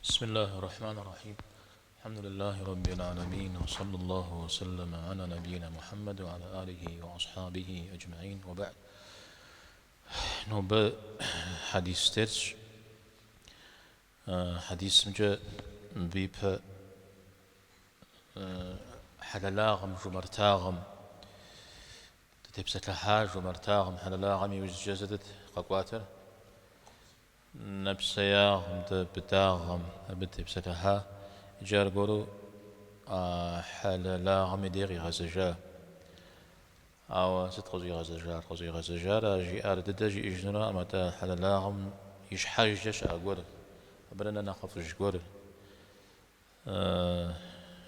بسم الله الرحمن الرحيم. الحمد لله رب العالمين، وصلى الله وسلم على نبينا محمد وعلى آله وأصحابه أجمعين، وبعد. نوبة حديث ترش حديث مجا بيب حللاغم جمرتاغم تتبسك لحاج جمرتاغم حللاغم يوز جزدت قواتر نبسياغم تبتاغم بتبسك لها جار قولوا حللاغم ديغي غزجا أو ست قصي غزجار أجي أردد أجي إجنرا أما تا حللاغم يشحاجش أقول أبرنا نخف جقول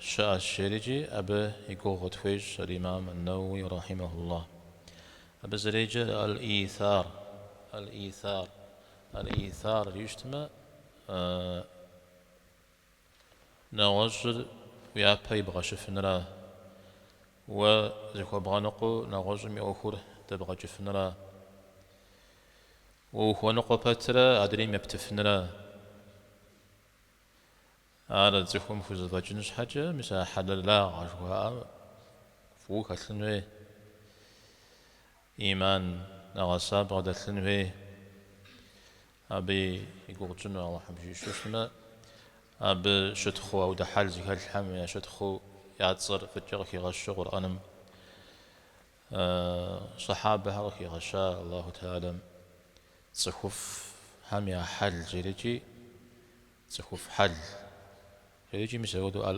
شاء الشريجي أبا يقول غتفيج الإمام النووي رحمه الله. أبا زريجة الإيثار يجتمع نغجر ويابا يبغى شفنرا وذكو بغانقو نغجر ميأخور تبغى شفنرا وخونقو باترا أدريم يبتفنرا على زخم فوز فجنش حاجة مثل حلال لا عشوها فوق أصلنوي إيمان نغصاب غدا أصلنوي أبي يقول جنو الله حبشي شوشنا أبي شتخو أو دحال زي هالحم يا شتخو يعتصر في الجرخ يغشى قرآنم صحابة هرخ يغشى الله تعالى تسخف هم يا حل جريجي تسخف حل جريجي مسعودو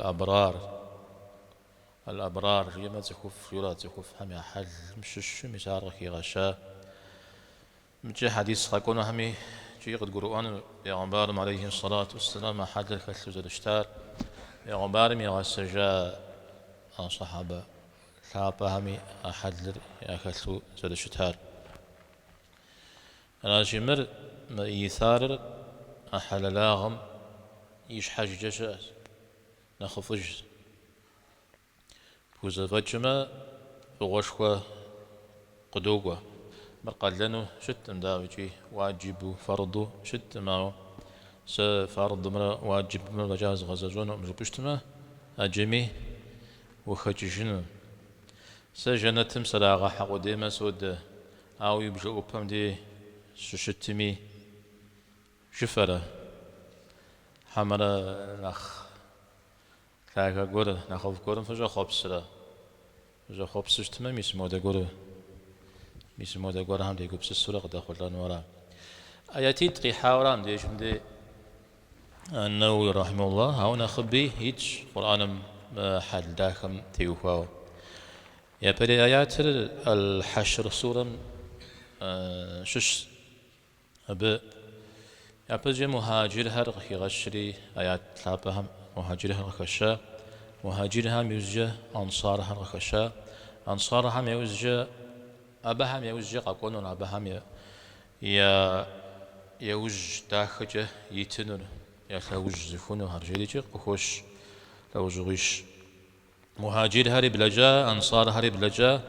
الأبرار جيما تخف يلا تخف هم يا حل مش مسارك يغشى مجي حديث خاكونا همي جي قد قرآن يغنبارم عليه الصلاة والسلام حد الكثلوز الاشتار يغنبارم يغسجا صحابة ثابة همي أحد يكثلوز الاشتار أنا جمر ما إيثار أحللاغم يش حاج جشاز نخفج بوزا فجمة بغشوة قدوقة مرقلنو شت مداوجي واجب فرض شت ما فرض مرا واجب مرا بجاز غزجون مجبشتما أجمي وخججن سجنتم سلاغا حقو ديما سود أو يبجو أوبام دي ششتمي شفرة حمرا نخ كاكا قول نخوف قول فجا خبصرا فجا خبصشتما ميسمودا قول ميسمودا قول هم دي قبس السورة داخل ورا آياتي تقي حاوران دي جمدي النووي رحمه الله هاونا خبي هيج قرآن حل داخم تيوفاو يا بري آيات الحشر سورة شش أب يا بري مهاجرها رخي غشري آيات ثابهم مهاجرها رخشا مهاجرها ميوزجة أنصارها رخشا أنصارها ميوزجة أبهم يوزجة قاقونون أبهم يا يوج داخجة يتنون يا خوج زفونو هرجيجي قخوش لوجوش مهاجر هاري بلجا أنصار هاري بلجا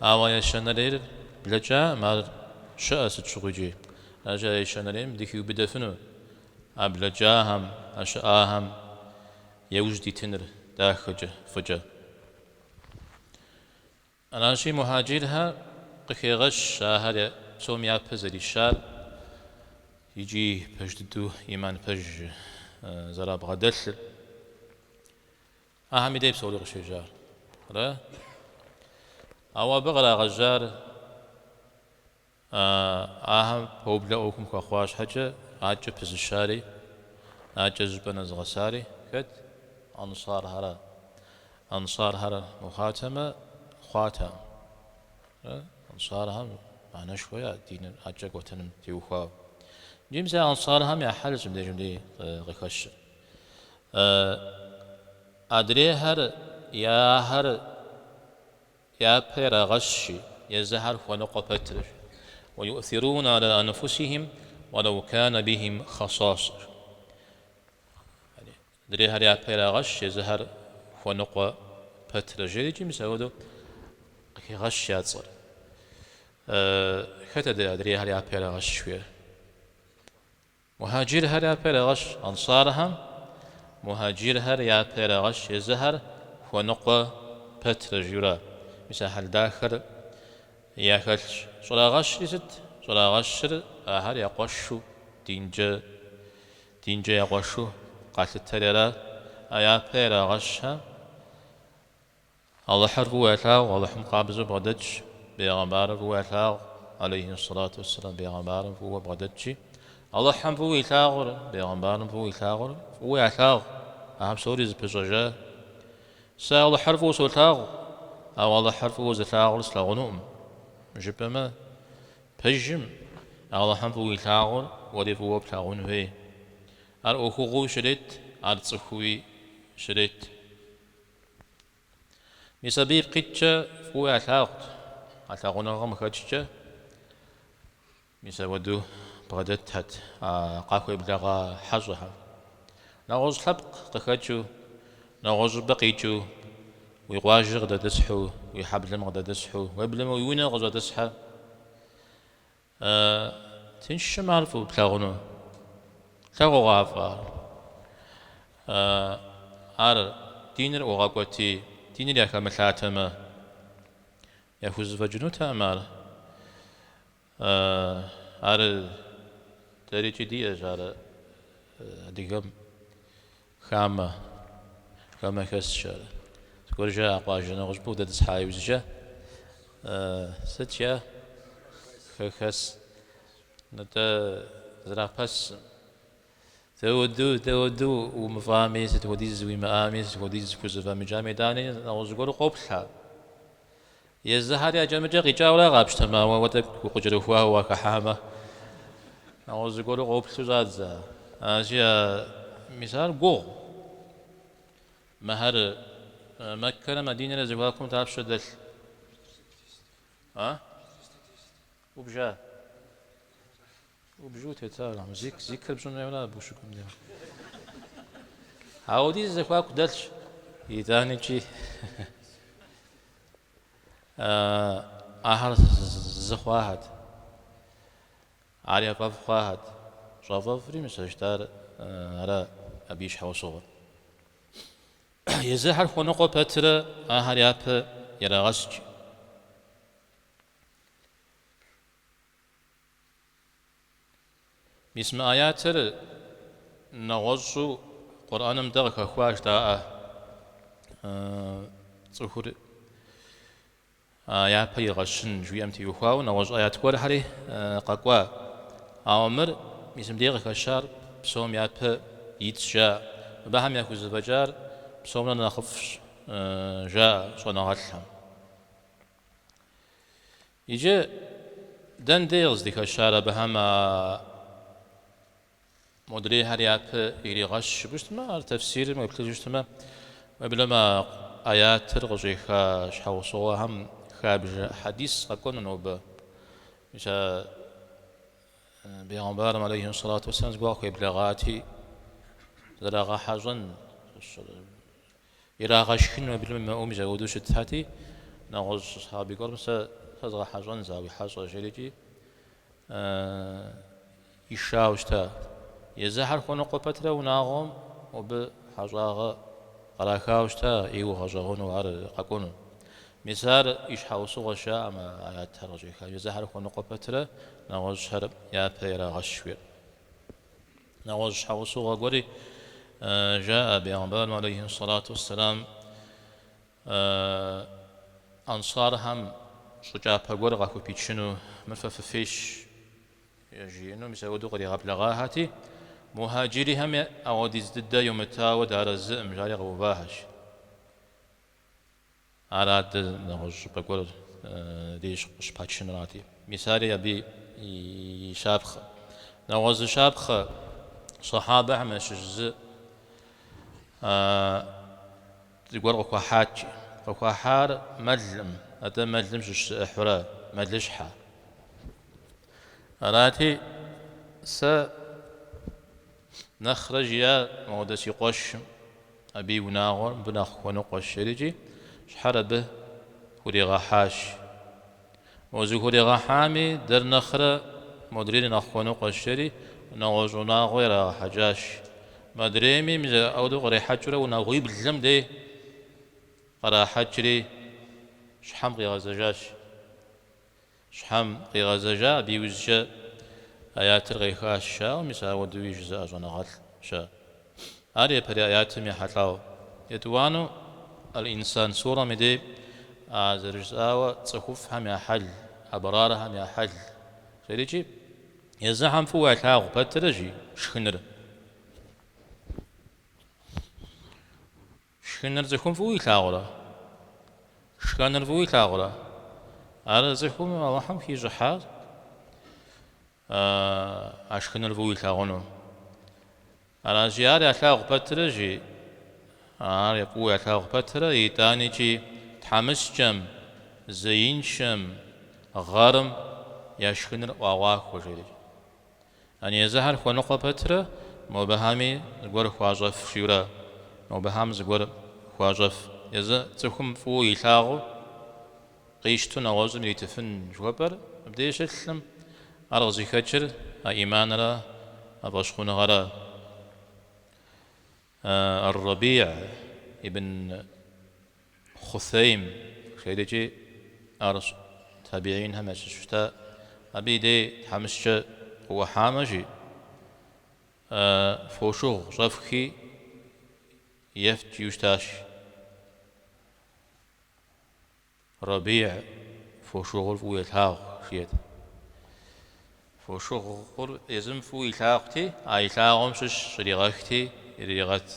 آوايا شنالير بلجا مار شأس تشغجي أجا يشناليم ديكيو بدفنو أبلجاهم أشآهم يوجدي تنر داخجة فجا أنا شي مهاجرها قخي غش شاهر سوم يا بزري شار يجي بجددو إيمان بج زراب غدل أهم يدي بسولي غشي جار لا أو بغلا غجار أهم بوبلا أوكم كأخواش حاجة عاجة بز الشاري عاجة زبنا زغساري كد أنصار هرا مخاتمة خاتم أنصار هم معنا شوية دين عاجة قوتنم تيوخوا جيمس أنصار هم يا حل جمدي غكش أدري هر يا بير غشي يزهر ونقبتر ويؤثرون على أنفسهم ولو كان بهم خصاصة يعني أدري هر يا بير غش يزهر ونقبتر جري جيمس أودو غش يتصر خت أدري هر يا بير غش شوية مهاجر هر يا بيرغش أنصارهم مهاجر هر يا بيرغش يزهر ونقى بتر جورا مثال داخل ياكلش صلاغش لست صلاغش هر يقشو دينجا يقشو قاتل تريرا يا بيرغشها الله حرف واتلاو والله مقابزو بغدج بيغمبار واتلاو عليه الصلاة والسلام بيغمبار هو بغدجي الله حم فو يتاغر بيغمبار فو يتاغر فو يتاغ أهم سوريز بجاجة سا الله حرف وسوتاغ أو الله حرف وزتاغر سلاغنوم جبما بجم الله حم فو يتاغر ودي فو بتاغن في أخوغو شريت أرتصخوي شريت مسبيب قيتشا فو يتاغر أتاغنا غم خدشا مسودو بغدت هات قاكو بلغا حزها نغوز حبق قخاتشو نغوز بقيتشو ويغواجر غدا تسحو ويحبلم غدا تسحو ويبلم ويونا غدا تسحى تنش معرفو بتاغنو تاغو غافا ار دينر وغاكوتي دينر ياكا ملاتما يفوز فجنو تامار ار تريتي دي أجار ديكم خامة كس شار تقول جاء قاجنا غجبو ده تسحاي وزجا ستيا خس نتا زرا بس تودو ومفامي ستوديز ومآمي ستوديز كوزفا مجامي داني نغزقول قبلها يزهر يا جمجة قيجا ولا غابش تما وتك وقجرفوها وكحامة نغزقول قبل زادزا أشياء مثال قو مهر مكة مدينة لزواكم تعرف شدل وبجا وبجو تتار ذكر بجونا ولا بوشكم ده عودي زواك دلش يتاني شيء أهر زخواهد عاريا بفخواهد شافافري مسجدار على أبيش حوصور يزهر خنقو بتر أهر ياب يرغسج بسم آياتر نغزو قرآن مدغك أخواش داء تصخور آيات يغشن جوي أمتي يخواو نغزو آيات كور حري قاقوا أمر بسم ديغك الشار بسوم ياب يتشا بهم ياكو زبجار بسومنا نخفش جاء صنع غلهم يجي دن ديغز ديك الشارع بهم مدري هريات يري غش بجتما تفسير ما بتلجتما وبلما آيات ترغجي خاش حوصوها هم خابج حديث قكون نوب مش بيغمبار عليه الصلاة والسلام قال بلغاتي زرغا حزن يرى غشكن وبلما أمي زودوش تحتي نغز صحابي قال بس فزغا حزن زاوي حزن جريجي يشاوشتا يزهر خنقو بترا وناغم وبحزاغا قراكاوشتا إيو غزاغون وعر قاكون مثال إيش حوصو غشا أما آيات هرجي خا يزهر خنقو بترا نغز شرب يا بيرا غشوير نغز حوصو غوري جاء بيغمبار عليه الصلاة والسلام أنصارهم شجاع بقول غاكو بيتشنو مفففيش يجينو مسودو قري غبلغا هاتي مهاجرهم أوديز ضد يوم تاو دار الزئم جاري غباهش أراد نغز بقول ديش قش باتشن راتي مثالي يبي شابخ نغز شابخ صحابة مش الزئ تقول قوة حار ملم هذا ملمش حرا ملشحة راتي س نخرج يا مودسي قش أبي وناغر بناخ ونقش شريجي شحر به هوري غحاش وزو هوري غحامي در نخرة مدرين ناخ ونقش شري نغوزونا غير حجاش مدريمي مزا أودو غري حجرة ونغوي بالزم دي غرا حجري شحم غي غزجاش شحم غي غزجا بيوزجا آيات غي خاش شا ومسا ودوي جزا أجونا غل شا آري بري آيات مي حلاو يتوانو الإنسان صورة مدي زرجاوة تصخوف هم يحل أبرار هم يحل سيدي يزحم فوق الحاغ بترجي شخنر زخم فوق الحاغرة شخنر فوق الحاغرة على زخم الله هم في جحاد أشخنر فوق الحاغنو على زيارة الحاغ بترجي على فوق الحاغ بتر يتاني جي تحمس جم زين شم غرم يشخنر وواق وجري أن يزهر خنقة بتر مبهمي زغور خواجف شيرا مبهم زغور خواجف يز تخم فو يلاغو قيشتو نغوزن يتفن جوبر بديش السلم أرغزي خجر إيمان را أبشخون غرا الربيع ابن خثيم خيرجي أرس تابعين هم شتا أبي دي حمشة وحامجي فوشوغ صفخي يفت يشتاش ربيع فوشوغ ويلهاغ شيد فوشوغ يزم فو يلهاغتي أيلهاغم شش ريغاختي ريغات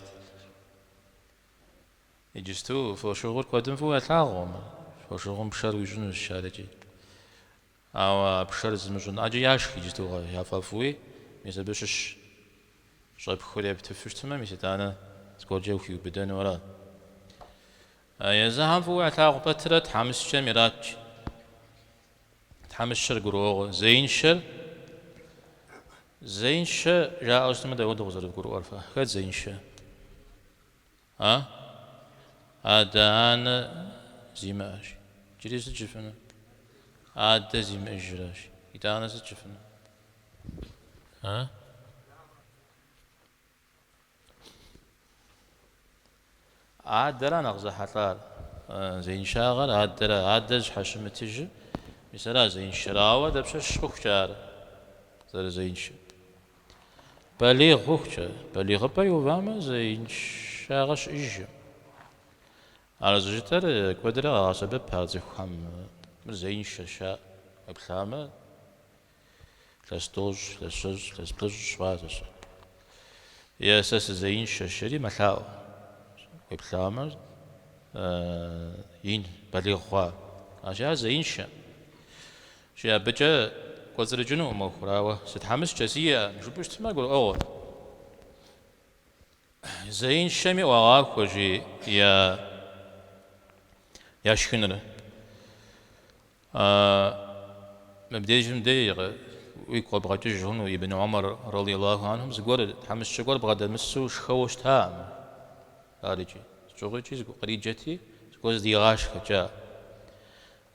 يجستو فوشوغ قدم فو يلهاغم فوشوغم بشار ويجون الشارجي أو بشار زمجون أجي ياشخ يجستو يافافوي مثل بشش شايف خوري بتفش تمام يستانا سكول جو فيو بدن ورا يزهم فو عتاق بترة تحمس شميرات تحمس شر قروغ زين شر جاء أستم ده ودو غزر قروغ أرفا خد زين شر أدان زيماش جريس الجفنة أدا زيماش جراش إدانا الجفنة عادرا نغزى حطار زين شاغر عادرا عادج حشم تيجي مثلا زين شراوة دبش خوخشار زر زين ش بليغ خوخشار بليغ بايو فاما زين شاغش إيج على زجتر كودرا سبب هذا خم زين شاشا بخامة لستوج لسوج لسبلج شوازش يا أساس زين شاشري مخاو بخامة ين بليغ خوا أشياء زين شا شيء بجا قصر جنو مخراوة ستحمس جسية شو بيشت ما يقول أول زين شمي وعاق وجي يا شكننا مبدئيا مدير ويقول بغيت جهون ابن عمر رضي الله عنهم زقول تحمس شقول بغيت مسو شخوش تام خارجي شغل شيء قريجتي زقول ديغاش كجا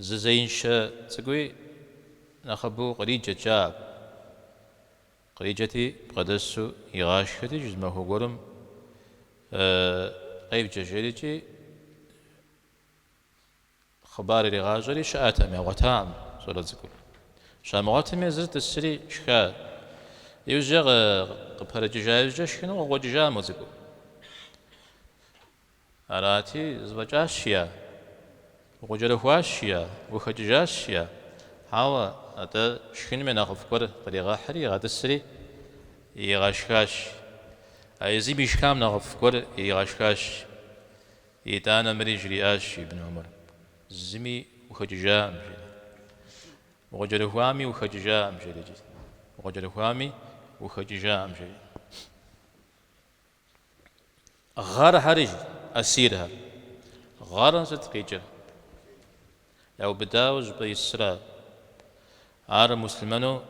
زين شا زقول نخبو قريجة جاب قريجتي قدسو يغاش كتي جزمه هو قولم قيب جاجيريجي خباري رغاجري شاتم يا غتام صورة زقول شامغاتم يزرت السري شكا يوجغ قبهر جاجا شكنو وغو جامو زقول أراتي زبجاشيا وجرهواشيا وخجاشيا هاوا هذا شكل من أخفكر طريقة حري هذا السري يغاشكاش أيزي بيشكام نخفكر يغاشكاش يتانا مريجري آش ابن عمر زمي وخججا مجري وجرهوامي وخججا مجري وجرهوامي وخججا مجري غار حرج أسيرها غار ستقيجر لو بداوز بيسرا عار مسلمانو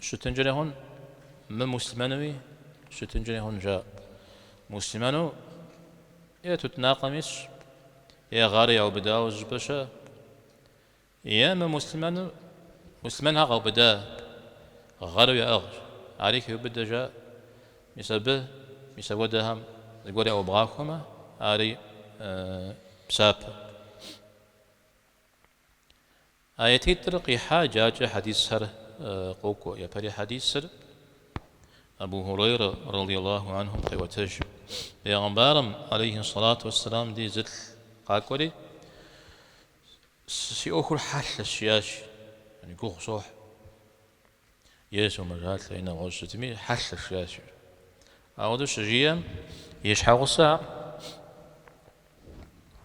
شو تنجري هون ما مسلمانوي شو تنجري هون جاء مسلمانو يا تتناقمش يا غاري أو بداوز بشا يا ما مسلمانو مسلمان هاغ أو بدا غارو يا أغر عليك يبدأ جاء مسبه مسودهم يقول أو بغاكما علي بساب آياتي ترقي حاجة حديث سر قوكو يا بري حديث سر أبو هريرة رضي الله عنه قوتج بيغمبارم عليه الصلاة والسلام دي زل قاكوري سي أخر حل الشياش يعني قوخ صوح يسو مجال لأنه غوشتمي حل الشياش أودو شجيا يشحق الساعة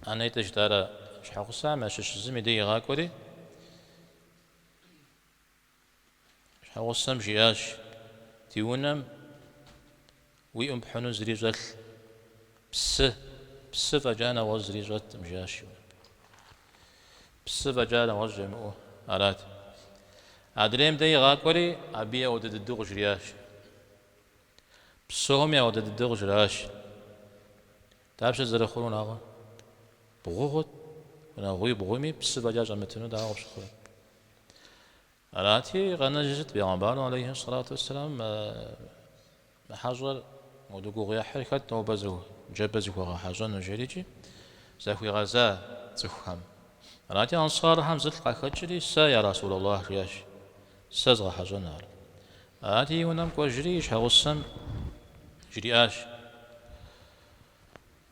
أنا يتجدار يشحق الساعة ما ششزمي دي غاكوري يشحق الساعة مجياش تيونم ويأم بحنو زريجل بس فجانا وزريجل مجياش بس فجانا وزجمعو أراد أدريم دي غاكوري أبيا ودد الدوغ جرياش بسهم يا ودد الدوغ جراش تعرفش زرخون آغا بغوغت أنا غوي بغومي بس فجاج أمتنو دا غوش خور أراتي غانا جزت بيغمبان عليه الصلاة والسلام حجر ودوغو غيا حركات نوبزو جبزو غا حجر نجريجي زاكوي غازا زخهم أراتي أنصار هم زلت قاكتشري سا يا رسول الله رياش سازغا حجر نار أراتي ونام كوجريش هاوسم جرياش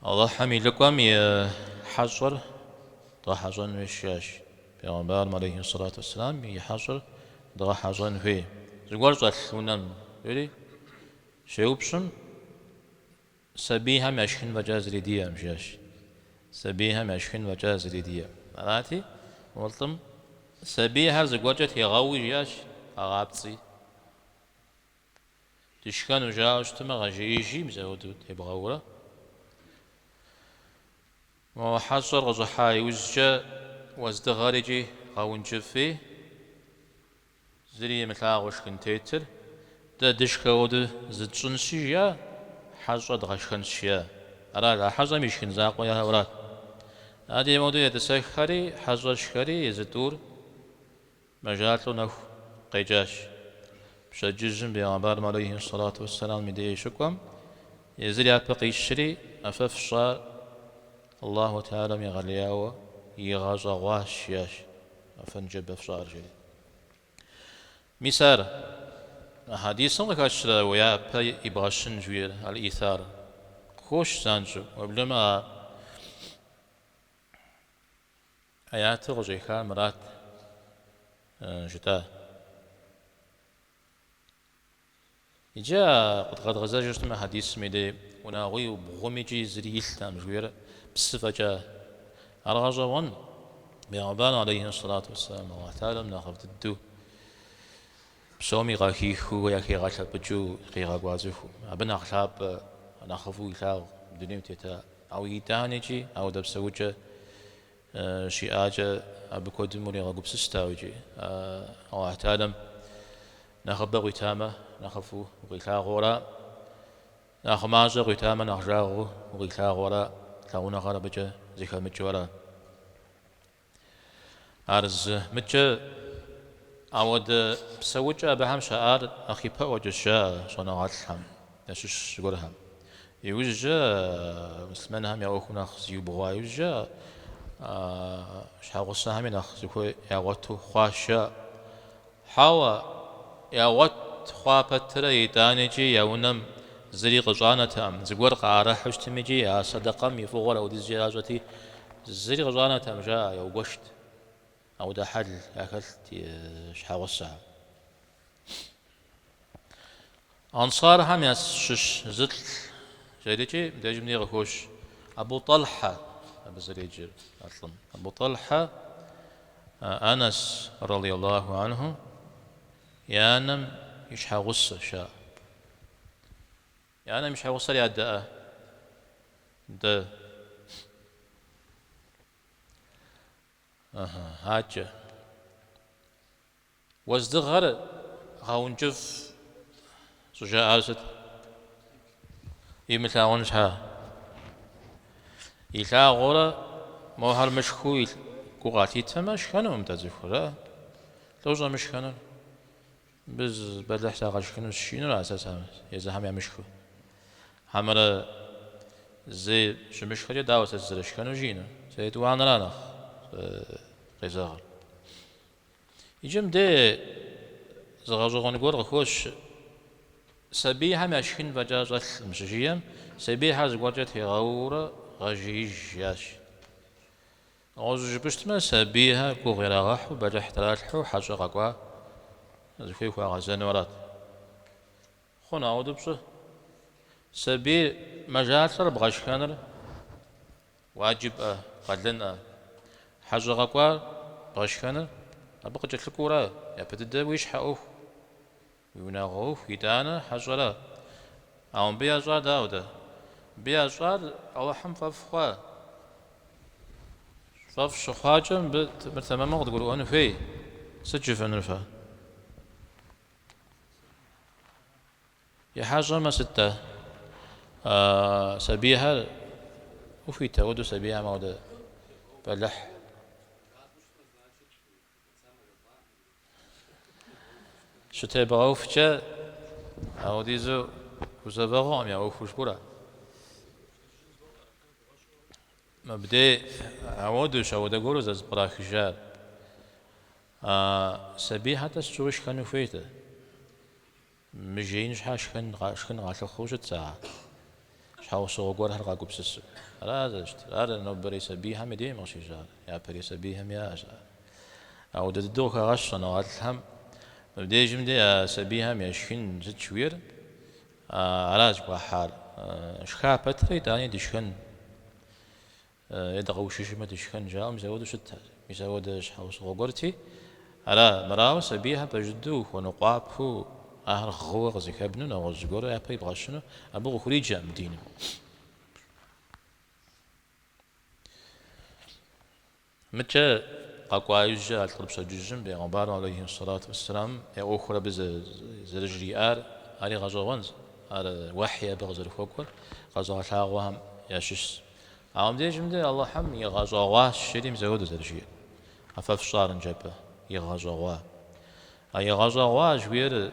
الله حمي لكم يا حجر ضا حجر نوشياش بيغمبان عليه الصلاة والسلام يحجر ضا حجر نوي زغور زل ونام يري شيوبشم سبيها مشكن وجاز رديا مشاش سبيها مشكن وجاز رديا مراتي ولتم سبيها زغوجت يغوي جاش أغابتي تشكن وجاوش تما غجيجي مزودو يبغورا وحصر غزحاي وزجا وازدغارجي غاون جفي زري مثلاغوش كنتيتر دا دشكا ود زتشنشيا حصر دغشكنشيا أراد حصر مشكن زاقو يا هورات هذه موضوع يتسخري حصر شكري يزدور مجالتو نخ قيجاش بشججن بيغمبار عليه الصلاة والسلام مدي شكوم يزري أبقي الشري أففشار الله تعالى مغلياو يغاز غواش ياش أفنجب أفشار جري مسار حديث لك أشرا ويا بي إبغاشن جوير الإيثار خوش زانجو وبلما آيات غجيخا مرات جتا إجا قد غزا جسم حديث ميدي وناغي وبغمجي زريل تام جوير بصفة أرغجوان بيغبان عليه الصلاة والسلام الله تعالى من أخذ الدو بسومي غاكيخو وياكي غاشا بجو غيغا غوازيخو أبن أخلاب نخفو يلاغ بدنيو تيتا أو يتانيجي أو دبسوجة شي آجا أبكود موري غاقب سستاوجي الله تعالى نخبا غيتاما نخفو غيلاغورا نخماجا غيتاما نخجاغو غيلاغورا تاونا غربجة زيخا مجورا أرز مجة أود بسوجة بهم شعار أخي بوجه شاء صناعات الحم نشش قرهم يوجا مسلمان هم يأخونا خزيو بغوا يوجا شاغوسا هم ينخزيو يغوتو خواشا حاوا يغوت خوا بترى يدانيجي يونم زري غجانة أم زقور قارة حشتميجي يا صدقم يفوغر أو ديز جراجتي زري غجانة أم جا يوقشت أو ده حل أكلت شحاوسا أنصار هم يسشش زل جريجي دجمني غخوش أبو طلحة أبو زريجر أصلا أبو طلحة أنس رضي الله عنه يانم يشحاوسا شاء يعني مش هيوصل يا ده هاجة وازدغر غاونجف سجاء أرسد يمثلون شها إلا غورا موهر مشكويل قواتي تماش كانوا ممتازفورا لوجا مش كانوا بز بدل ساقش كنو شينو لا أساسا يزا هم يمشكو همرا زي شمش خجة داوس الزرش كانوا جينا زي توان رانخ غزاغر يجم ده زغازغون قور خوش سبيها ماشين بجاز المسجيم سبيها زواجت هي غورة غجيج ياش غوز جبشتما سبيها كو غير غاحو بجح تلالحو حاجة غاقوا زفيف غازان ورات خون عودو بسو سبي مجال سر بغاش كانر واجب قدلن حاجة غاقوا بغاش كانر أبقى جت الكورة يا بدد ويش حقوه يناغوه يدانا حاجة لا أو بيا زاد داوده بيا زاد الله حم ففخوا فف شخاجة بتمام ما تقولوا أنا في سجف أنفا يا حاجة ما ستة سبيها وفي تودو سبيها مودا بلح شو تبغوا فجأة أو ديزو وزبغوا يا وفوش برا مبدأ عودش أو دقولو زز براخجار سبيها تسويش كانوا فيته مجينش حاش كان غاش خوش تساعة شحاو صوغور هرقا قبسس رازشت هذا نبري سبيها مدي ماشي جار يا بري سبيها يا جار أو ددوك غاش أنا غاتلهم مبدأ جمدي سبيها ميشين زد شوير علاج بحال شخا بتري تاني دشكن يدغو شيشمة دشكن جام زود شتها يزود شحاو صوغورتي على مراو سبيها بجدو ونقابه أهل خوغ زكابنو نغزقورو أبي بغشنو أبغو خريجة مدينة متى قاقوا يجا الطلب سججم بيغمبار عليه الصلاة والسلام يا أخرى بز زرجري علي غزوانز على وحي بغزر فوكر غزو شاغوهم يا شش عم دي جمدي الله حم يغزوا شديم زود زرجي أفف صار نجبه يغزوا أي غزوا جوير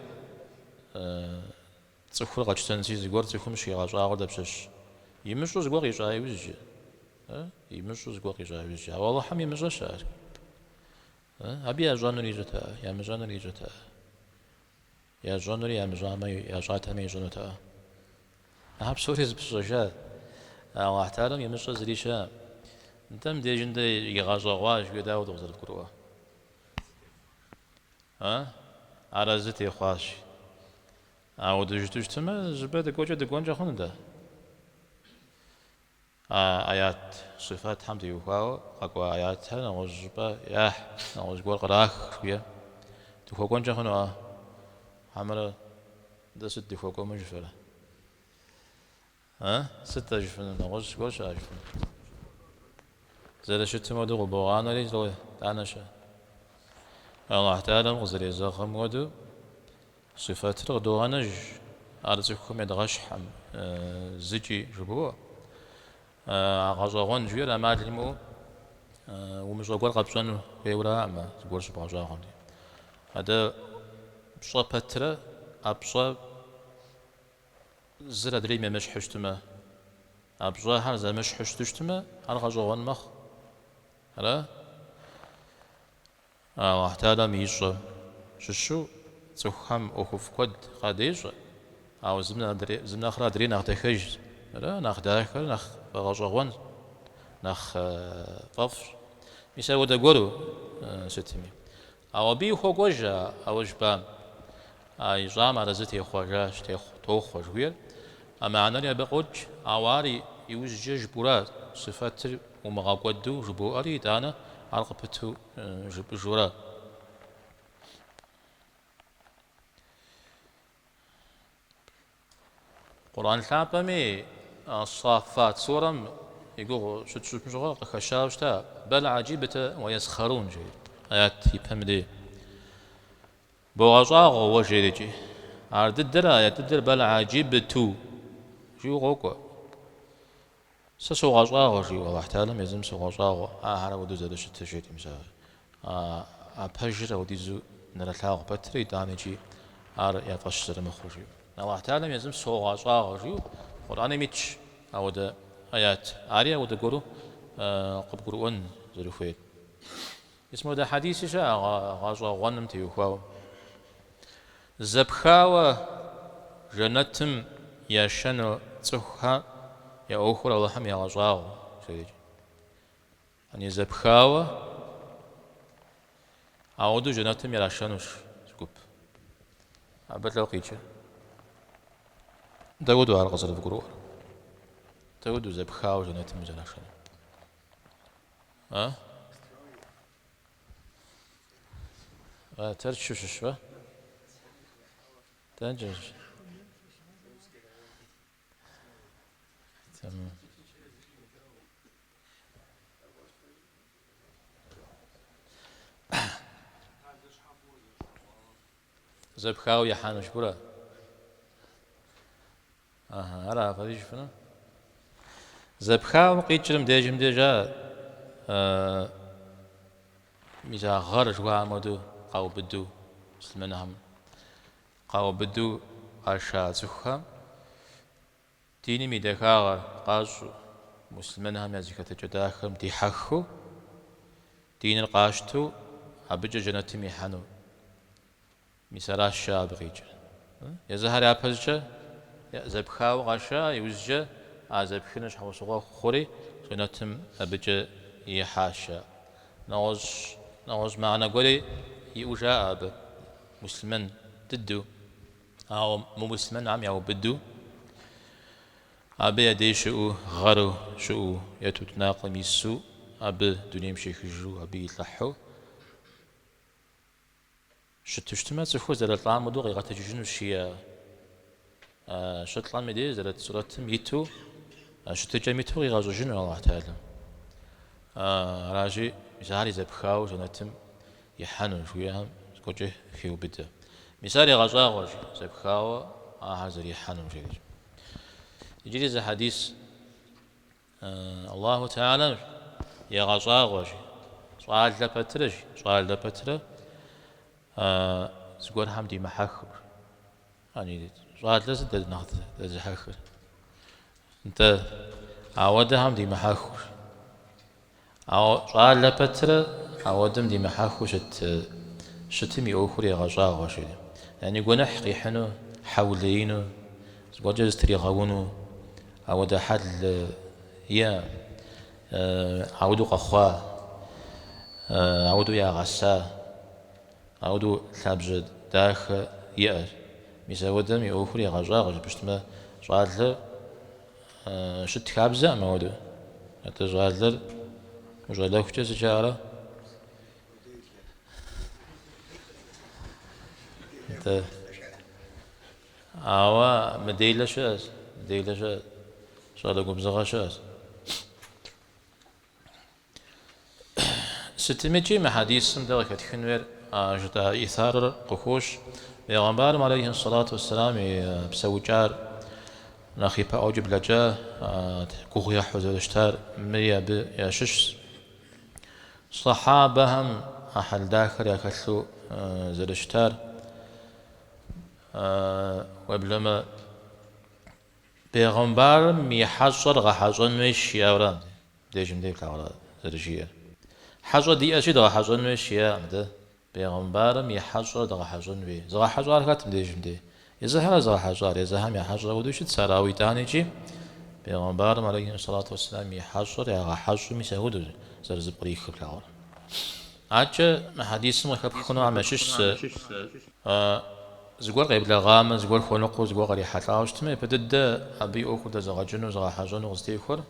تسخر غشتنسي زغور تخم شي غزوا غدا بشش يمشو زغور يجاي وجه يمشو زغور يجاي وجه والله حم يمشو شاك أبي أجانو ريجتا يا مجانو ريجتا يا جانوري يا مجامع يا جاتا مي جنوتا أحب سوريز بسوشات أو أحترم يمشو زريشا نتم دي جند يغازواج يداود وزر الكروة على زتي خواش أو دجتوش تما زبادة كوجة دقوانجا خوندا آيات صفات حمد يوكاو أقوى آياتها نغزبا ياه نغزبا القراخ شوية تخوكوانجا خونوا حمرا دست دخوكو مجفرة ستة جفن نغز كوش أجفن زاد شتما دو بوغانا لي زلوه تعنشا الله تعالى غزري زاخم ودو صفات رغدو غنج أرزقكم يدغش حم زجي جبوه غزاغون جوير أماد لمو ومش غور قبصان ويورا أما تقول سبع غزاغون هذا بصا بترة أبصا زرا دريمة مش حشتما أبصا هرزا مش حشتشتما هر غزاغون مخ هلا الله تعالى ميشا شو تخم أخف قد قديش أو زمنا خرا دري ناخ تخج لا ناخ داخل ناخ غزاغون ناخ طف يسوي دقولو ستمي أو بي خوجا أو جبام أي جام على زتي خوجاش تو خوجوير أما أنا اللي بقول عواري يوجج برات صفات ومغاقودو جبو أري دانا عرقبتو جورا قرآن الحابمي الصافات سورة يقول شو مشغول خشاوشتا بل عجيبة ويسخرون جي آيات يفهم دي بوغاغو وجيريجي عرض الدرا آيات الدر بل عجيبة جو غوكو سسوغاغو جي وحتالم يزم سوغاغو هذا ودو زاد شتى جيتي مسا أبهجر وديزو نرتاغ بتري دامجي يطش مخرجي الله تعالى يزم سوغا صاغجي قرآن ميتش أو ده آيات عارية وده قرو قب قرؤون زلفيت اسمه ده حديث شاء غازوا غنم تيوخاو زبخاوة جنتم يشنو تسخها يا أخرى الله هم يا غزاو يعني زبخاوة أعودوا جنتم يشنوش سكوب عبد لو قيتش داودوا على غزل القرآن داودوا زبخاوة جنتم يشنو ترشش شو تنجش تمام زبخاو يحانوش برا هلا فديش فنا زبخاو قيتشلم ديجم ديجا ميزا غرج وامدو قاو بدو مسلمنهم قاو بدو عشاء زخا ديني ميدخاغ قاش مسلمنهم يزكى تجداخم دي حخو دين القاشتو أبجا جنتي ميحانو مثال الشاب غيج يزهر يابزجا زبخاو غاشا يوزجا زبخنش حوسوا خوري جنتم أبجا يحاشا نوز معنا قولي يوجا أب مسلمن ضدو أو مو مسلمن عم يو بدو أبي يدي شو غرو شو يتوتناقم يسو أبي دنيا مشي خجو أبي يتلحو شتشتما تفوز زلت العام مدوغ يغتججنو شيا شتلان مدي زلت سورتم يتو شتجا ميتو يغازوجنو الله تعالى راجي مثالي زبخاو جنتم يحنو شوية كوجه خيو بدا مثالي غزاغوج زبخاو هازر يحنو جيج يجري زي حديث الله تعالى يا غزاغوج سؤال لبترج سؤال لبترج زقول حمدي محخر يعني سؤال لازم ناخذ لازم حخر انت عود حمدي محخر أو سؤال لبترج عودم دي محخر شتمي أخر يا غزاغوج يعني قلنا حقيحنو حولينو زقول جالس تري غونو عود حل يا عودو قخوا عودو يا غسا عودو ثابج داخ يأر مسودم يأخر يغجاغج بشتما سؤال شت خابزة ما ودو حتى سؤال وجاله كتير سجارة حتى عوا مديلة شاز مديلة شاز سؤال قبزة شاز ستميجي محاديث مدركة خنور جدا إثار قخوش بيغمبار عليه الصلاة والسلام بسوجار ناخي أوجب لجا كوخيا حزرشتار مريا بيشش صحابهم أحل داخل يكسلو زرشتار وبلما بيغمبار ميحصر غحصن ويش يوران ديجم ديك على زرشية حصر دي أشي غحصن ويش يوران بيغمبارم يحجر دغ حجن بي زغ حجر كاتم ديجم دي يزهر زغ حجر يزهم يحجر ودوش تسراوي تانيجي بيغمبارم عليه الصلاة والسلام يحجر يغ حجر مسهود زرز بريخ كلاور عاجة حديث مخبخنو عمشش زغور غيب لغام زغور خلقو زغور غري حتاوش تمي بدد أبي أخد زغ جنو زغ حجن وغزتيخور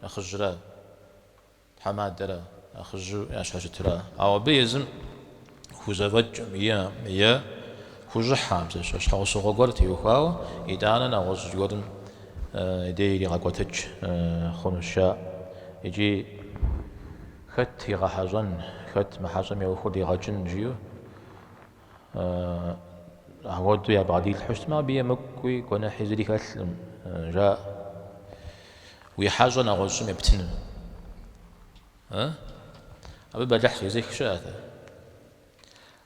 أخجرا حماد درا أخجو يشحش ترا أو بيزم خوزوج ميا خوز حامز شش حوس غورت يوخاو إدانا نغوز جورن يدي لغاقوتج خنوشا يجي خت يغحزن خت محزم يوخد يغجن جيو هودو يا بعدي الحشت ما بيا مكوي كنا حزري كسلم جاء ويحزن أغوز مبتن أبي بدح زي خشاته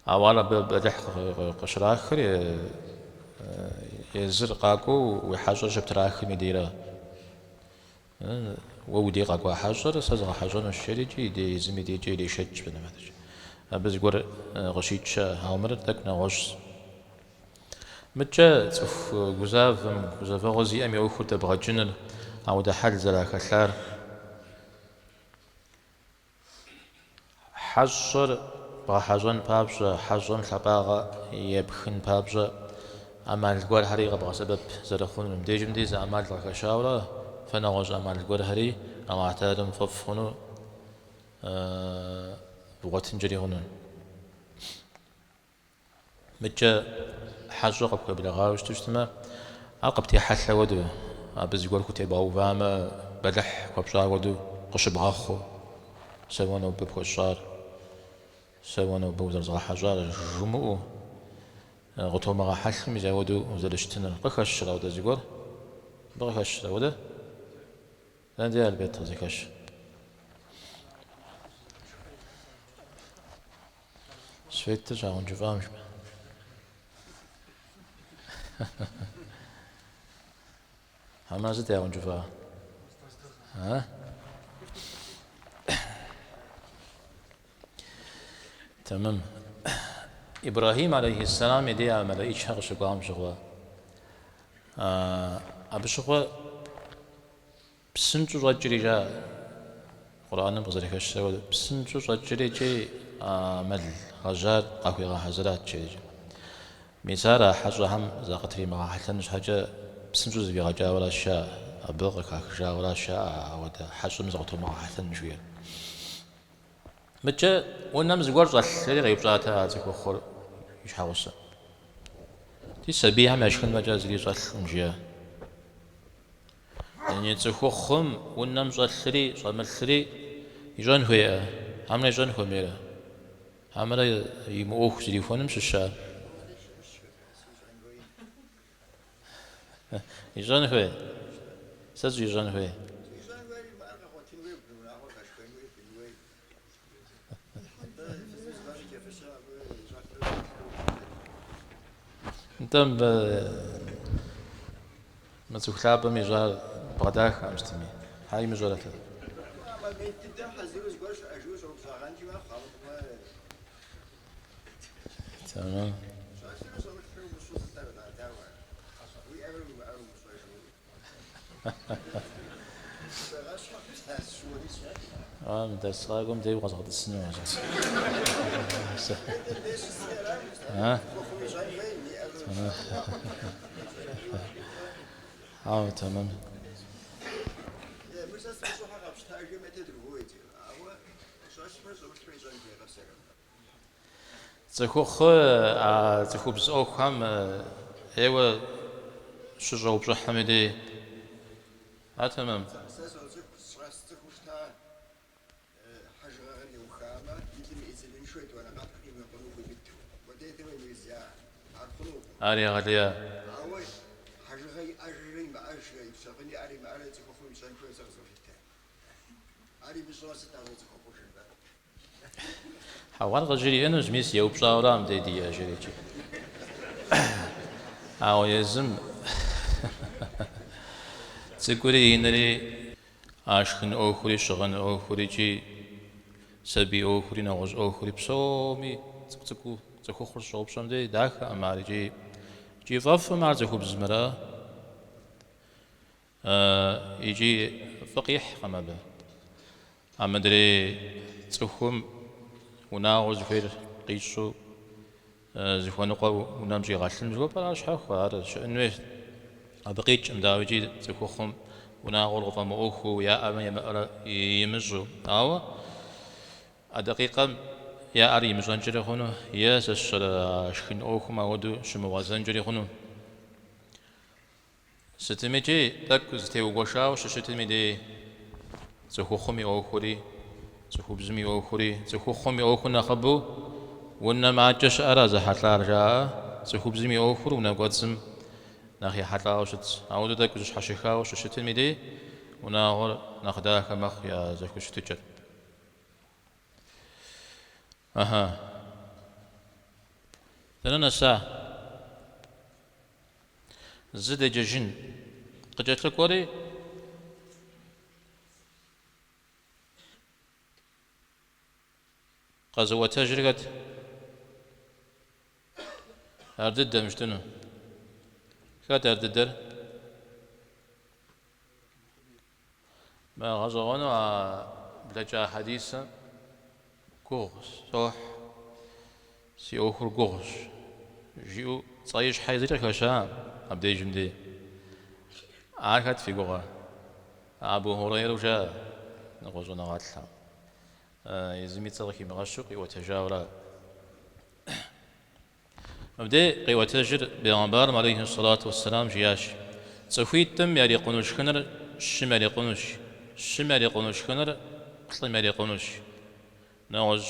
أولا بدح قشر آخر يزر قاكو وحجر جبت راخي مديرة وودي قاكو حجر سازغ حجر الشريجي دي زمي دي جي لي شج بنا ما بس قر غشيتش هامر تكنا غش متجا تف جزاف غزي أمي أخو تبغى أو ده حل زلا كثار حجر بحجن بابجا حجن خباغا يبخن بابجا أمال الجوار هري غبغ سبب زرخون مديجم ديز أمال غكشاورا فنغج أمال الجوار هري أما اعتادم ففخنو بغتن جري هنون متجا حجر قبل بلغاوش تجتمع عقبتي حل ودو أبز يقول كتي باو فاما بلح قبشا ودو قش بغاخو سوانو ببخشار سوانو بوزر زغا حجار جمو غطو مغا حل مزاودو وزلشتنا قخش راودا زيقول بغخش راودا لان دي البيت زيكش سويت جاون جفامش هما زيت يا جفا ها تمام إبراهيم عليه السلام يدي عمل إيش حق شقام شغوا أبو شغوا بسنجو رجلي جا قرآن بزرك الشوا بسنجو رجلي جي عمل غجار قهوي غحزرات جي مثال حاجة هم زاقت في مع حسن حاجة بسنجو زبي غجا ولا شاء أبغى كجا ولا شاء وده حاجة مزقته مع حسن شوية متى ونام زوار صح اللي غيب صاتها هذيك وخر إيش حوصل تي سبيها ماشكل مجاز لي صح مجيا يعني تخخم ونام صح لي صام لي يجون هي عمل يجون هو ميرا عمل يموخ تليفون مش الشاب يجون هو ساز يجون هو انتم ما تخلاب ميجال بغداك امستمي هاي مجالته تمام مدرس راقم دي وغزغد السنة ها تمام تخوخ تخوب زوخ هم ايوه شجاع بجح حمدي تمام عليا عليا حوار غجري أنا جميس يوب شاورام ديدي يا جريجي أو يزم تقولي إنري عاشقن أخوري شغن أخوري جي سبي أخوري نغز أخوري بسومي تكو خرج شوب شام دي داك أماري جي فاف مع تكو بزمرة يجي فقيح قمبه أمدري تكوم وناغز فير قيشو زخوان قو ونامجي غاشن زخو براش حخ هذا شأنه أبقيت مداوجي تكوخم وناغل غفام أخو يا أما يمزو أو دقيقة يا أري مزنجري خنو يا سشر شخن أخو ما ودو شمو زنجري خنو ستميجي تكوز تيو غشاو ششتميدي تكوخمي أخوري تكو بزمي أخوري تكوخمي أخو نخبو ونا ما جش أراز حتى رجاء تكو بزمي أخور ونقدسم ناخي حتى وشت عودة داك وش حشيخا وش شتى ميدي وناغر ناخداك مخ يا زكو شتجر لأن سا زد ججن قجت لكوري قزوة تجرقت أردد مشتنو كات أرددر ما غزغونو بلجا حديثا كوغس صح سي أخر كوغس جيو صايش حيزير كشام أبدي جمدي عاركت في كوغا أبو هريرة جاء نغزونا غاتلا يزمي تصرخي مغشق وتجاورا أبدي قوة تجر بيغمبار عليه الصلاة والسلام جياش صفيت تم يالي قنوش خنر الشمال يقنوش الشمال يقنوش خنر قصل مالي قنوش نوج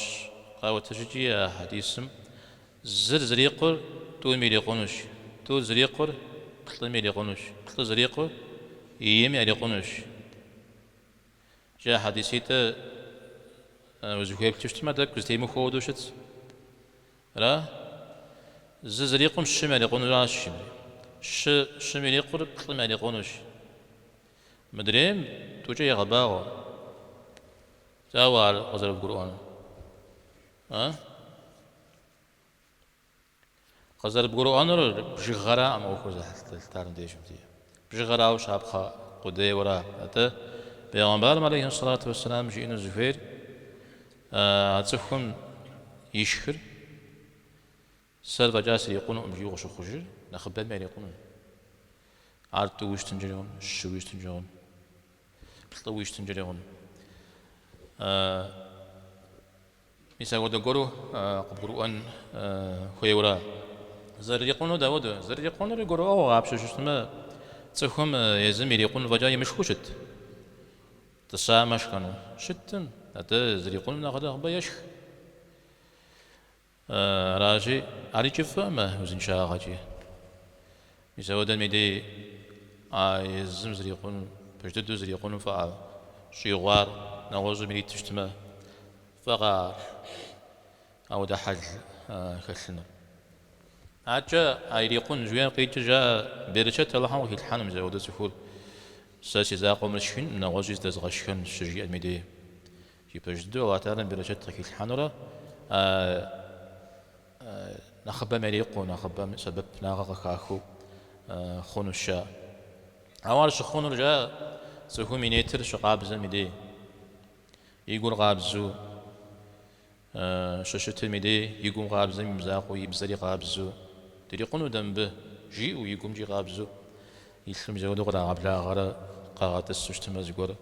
قوة تجي حديثم زر زريقر تو ميلي قنوش تو زريقر قصل ميلي قنوش قصل زريقر يم يالي قنوش جاء حديثيته وزوجي بتشتمه دك وزتيمو خودوشت را زريقم الشمال يقنوش را الشمال الشمال يقر قصل مالي قنوش مدريم توجي غباغو تاوار غزل القرآن غزل القرآن بجغرا أما أخوز التارن ديشم دي بجغرا وشابخا قدي ورا أتا بيغمبار عليه الصلاة والسلام جئنا زفير أتسخن يشكر سلفا جاسر يقولون أمجي وغشو خجر نخبال مالي يقولون عارتو ويش تنجريون الشو ويش تنجريون بلطو ويش تنجريون مثال ودا قرو قرؤان خويورا زر يقولون داود زر يقولون قرو أو غابشو شتما تسخم يزم يقولون فجاي مشكوشت تسامش كانوا شتن هذا زر يقولون ناخذ بيش راجي علي جفما وزن شاغجي مثال ودا ميدي يزم زر يقولون بجدد زر يقولون فا شيغوار نغوز ملي تشتما فغار أو ده حل خلنا أجا أيريقون جوان قيت جاء برشة الله هم الحنم زود سفول ساسي زاقو مشين نغوز دزغشكن شجي المدي يبجدو واتانا برشة الحنورة نخبى مريقو نخبى سبب ناغا كاخو خون الشاء أول شخون رجاء سهو مينيتر شقاب زمدي يقول غابزو شاشة المدي يقوم غابزو يمزاقو يبزري غابزو تريقونو دنبه جي ويقوم جي غابزو يسلم زودو غدا غابلا غرا قاغات السوشتما زغور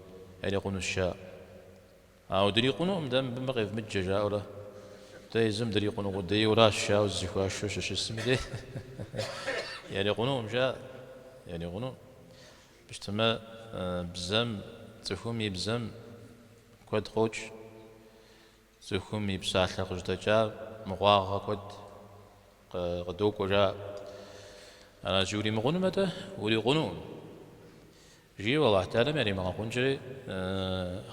يريقونو الشاء أو دريقونو مدام بمغيف متججا ولا تيزم دريقونو غدي ولا الشاء والزكوا شاش اسمدي يريقونو مجا يريقونو بشتما بزم تفهمي بزم كود خوش زخمي بساحة قجدجا مغاغا كود قدوك وجا أنا جوري مغنو متى ولي غنو جي والله تعالى مري ما قنجري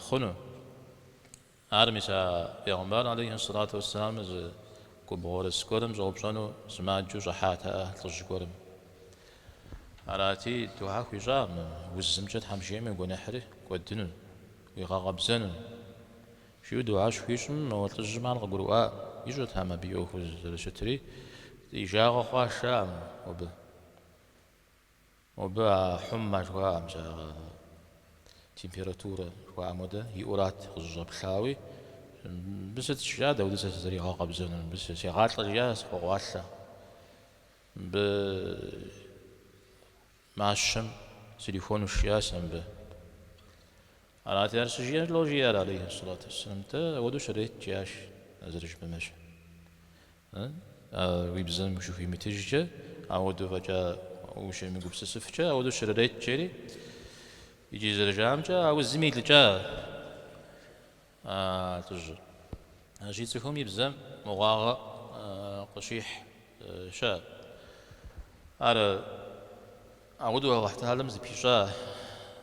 خنو أرميسا بيغمبار عليه الصلاة والسلام ز كبور سكورم زوبشانو زماجو زحاتها تلجكورم أراتي توها خيجام وزمجت حمشيمي ونحري كودنون ويغاغبزنون شو دعاش فيشن وتجمع الغروة يجوا تهما بيوخ الشتري يجاغ خاشام وب حمى جوا مجا تمبيراتورة جوا مودة يورات خزوب خاوي بس تشجع ودس زري غاقب زين بس سيغات الجاس خواشة ب ماشم تليفون الشياسم ب على تيارس جيار لوجيار عليه الصلاة والسلام تا ودو شريت جاش أزرج بمشي ويبزن مشوفي متججة أودو فجأة وش ميقول بسسفجة أودو شريت جري يجي زرجام جا أو الزميل جا تجر جيتهم يبزن مغاغة قشيح شاب على أودو واحد هالم زبيشة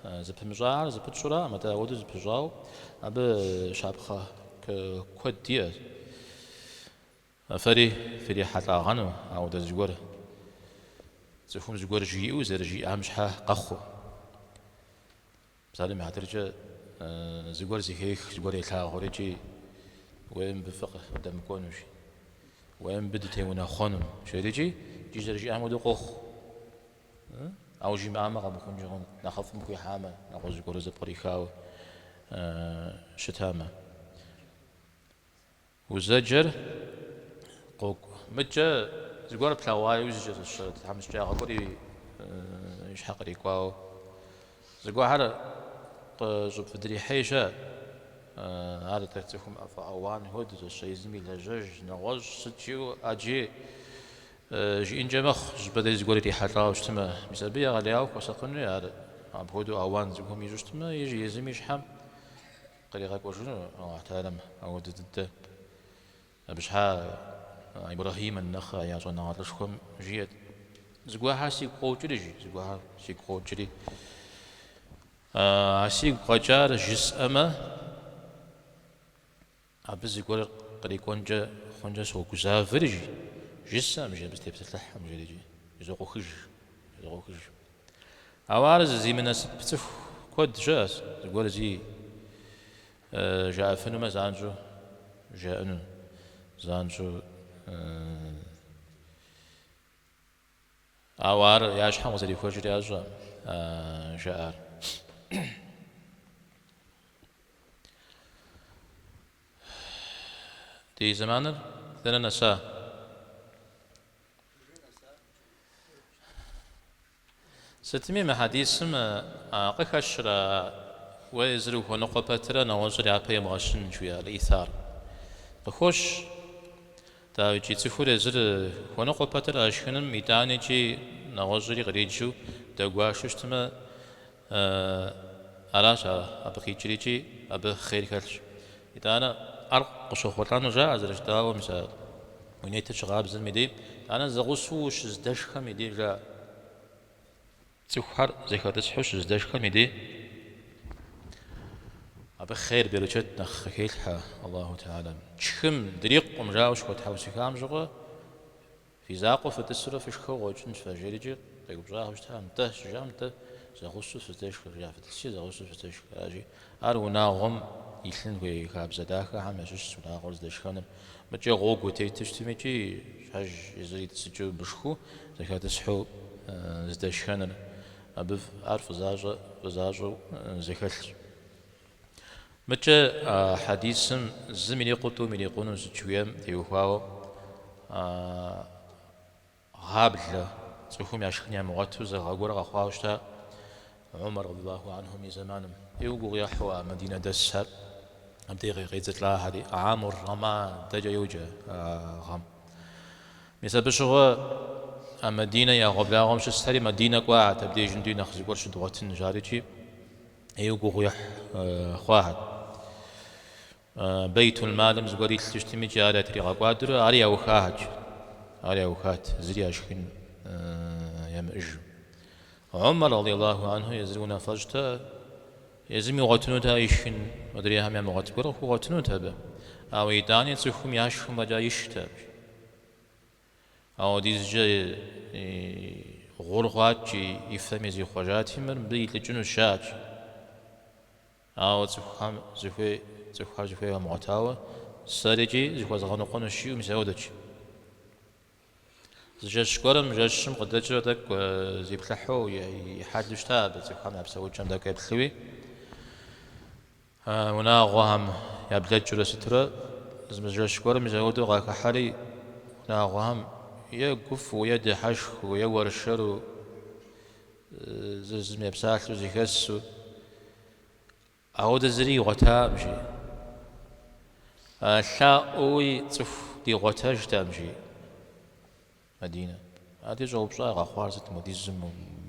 زبمجار زبتشورا متى أودو زبجاو أبى شابخة كودية فري حتى غنو أودو زجورة زخم زجور جيء زرجي أهم شحا قخو مثلا ما هترجع زجور زهيخ زجور يلها خرجي وين بفقه دم كونوش وين بدتي ونا خانم شريجي جي زرجي أحمد قخ أو جي معما قام بكون جون نخاف مكوي حامة نخوز زجور زبقري خاو شتامة وزجر قوق متجا زجور بلاواي وزجر الشرط حمش جا قولي إيش حقري كواو زجور هذا جب في دري حيشة هذا تكتفهم أفعوان هود الشيء زميل لجج نواج ستيو أجي جي إن جمخ جبدي زجور ري حلا وشتما مسابيا غلياو وسقني هذا بهودو أوان زجهم يجشتما يجي يزمي شحم قريقا كوجنو أحترم أود ضد بشحا إبراهيم النخا يا جنا عرشكم جيت زجوا حاسي قوتري جي زجوا حاسي قوتري حاسي قجار جس أما أبز زجوا قريقون جا خنجا سو كزافر جي جس أم جي بس تبتلح أم جي يزوق خج يزوق خج أوارز زي من الناس بتف كود جاس زجوا زي جاء فينما زانجو جاءنو زانجو أوار ياش حمو زدي فوجري أجا جاء دي زمانر ثنا نسا ستمي محاديث ما قكشرا ويزرو ونقبترا نوزري عبي مغشن شوية الإيثار بخوش تا جي تفور زر ونقبترا أشكنم ميداني جي نوزري غريجو دقواشوش تما أراشا أبقي جريجي أبقي خير كالش إدانا أرق قشوخوتانو جاء زرش داو مثال ونيتش غاب زر ميدي أنا زغسوش زدشخا ميدي جاء تفحر زي خدسحوش زدشخا ميدي أبى خير بيرجت نخيلها الله تعالى شخم دريق ومجاوش وتحوسي كام جوا في زاقو في تسرة في شخو وجنش فجريجي تقول جاه وش تام تهش جام ته زغوسو في تشخ جاه في تسي زغوسو في تشخ أجي أرونا غم يلين ويا كاب زداك هم يشوش ولا غرز دشخنا متجي غوغو تيتشتميجي حاج يزيد تسجو بشخو زكاة تسحو زدشخنا أبى عارف زاجو زكاة متى حديث زميلي قطو ميلي قونو زتشويم تيوهاو غابل تفهم ياشخني مغتو زغاغورا غخواوشتا عمر رضي الله عنه من زمان يوغو يحوا مدينة دسر أمتي غيزت لا هذه عامر غما دجا يوجا غم مثل بشغل مدينة يا غبلا غم شستري مدينة قاعد تبدي جندي نخزي قرش دواتن جاريتي يوغو يح خواهد بيت المال مزغوري تشتمي جارة ريغا قادر عليا وخاج عليا وخات زري أشخن يمأج عمر رضي الله عنه يزرون فجتا يزمي غتنوتا يشن مدري هم يم غتبر غتنوتا به أو يداني تسخم ياشخم بجا يشتا أو ديز جا غرغات جي يفهم يزي خواجاتي من بيت لجنو شاج أو تفهم زفي زخوا زفي ومعتاوة سارجي زخوا زغانو قانو شيو مسعودش زجاج كورم زجاجشم قدرت دك زي بتلحو يحدش تاب زخوا ما بسوي جم دك يبخوي ونا غوهم يبلج جلسترا زجاج كورم زودو غاك حالي ونا غوهم يقف ويد حشخ ويور الشر زم يبساحلو زي خسو أود زري غتا مشي ثاؤوي تف دي غتاج تامشي مدينة هذه جوبشة غخوارزت مديزم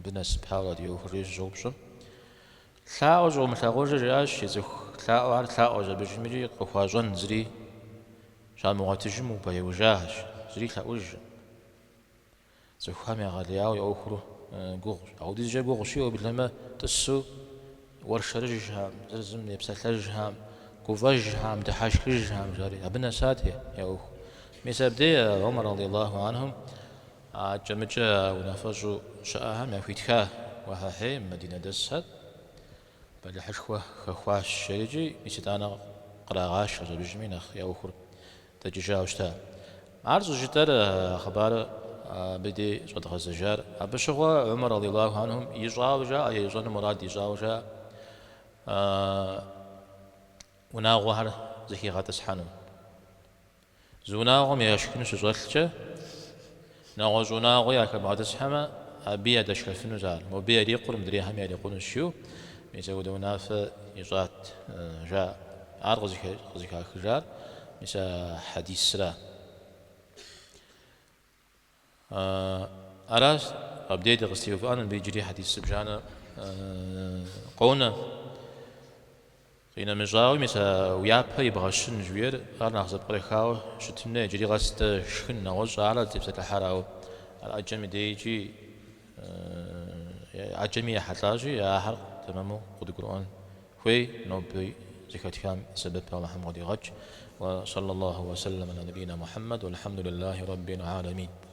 بناس بحالة ديو فريج جوبشة ثاؤو جو مثاغوجة جاش يزخ ثاؤو عار ثاؤو جابش مجي قخواجن زري شان مغاتجم وبيوجاهش زري ثاؤوج زخ همي غالياو يأخرو قوغ أو ديز جا قوغشيو باللما تسو ورشرج هام زرزم يبسلج هام كوفاج هام دحاشكج هام جاري أبنا ساتي يا أخ مسابدي عمر رضي الله عنهم جمجة ونفجو شاهم يفيتها وهاي مدينة دسها بل حشوة خواش شريجي يستانا قراغاش بجمين أخ يا أخر تجيجا وشتا عرض جتر أخبار بدي صدق الزجار بشغوا عمر رضي الله عنهم يجاوجا يجون مراد يجاوجا وناغوهر زكي غاتس حانم زوناغم يشكنو سجلتش ناغو زوناغو ياك بعدس حما أبيا دشكفنو زال وبيا ريقر مدري هم يقولون شو ميزودو ناف يجات جاء عرض زكي خجار مسا حديث سلا أراس أبديت غستيو فأنا بيجري حديث سبجانا قونا قينا مجاوي مسا ويابا يبغاشن جوير أنا أخذ بريخاو شتمنا جري غست شخن نوج على تبسة الحراو الأجمي ديجي أجمي حتلاجي يا حرق تمامو قد قرآن خوي نوبي زكاة كام سبب محمد غج وصلى الله وسلم على نبينا محمد والحمد لله رب العالمين.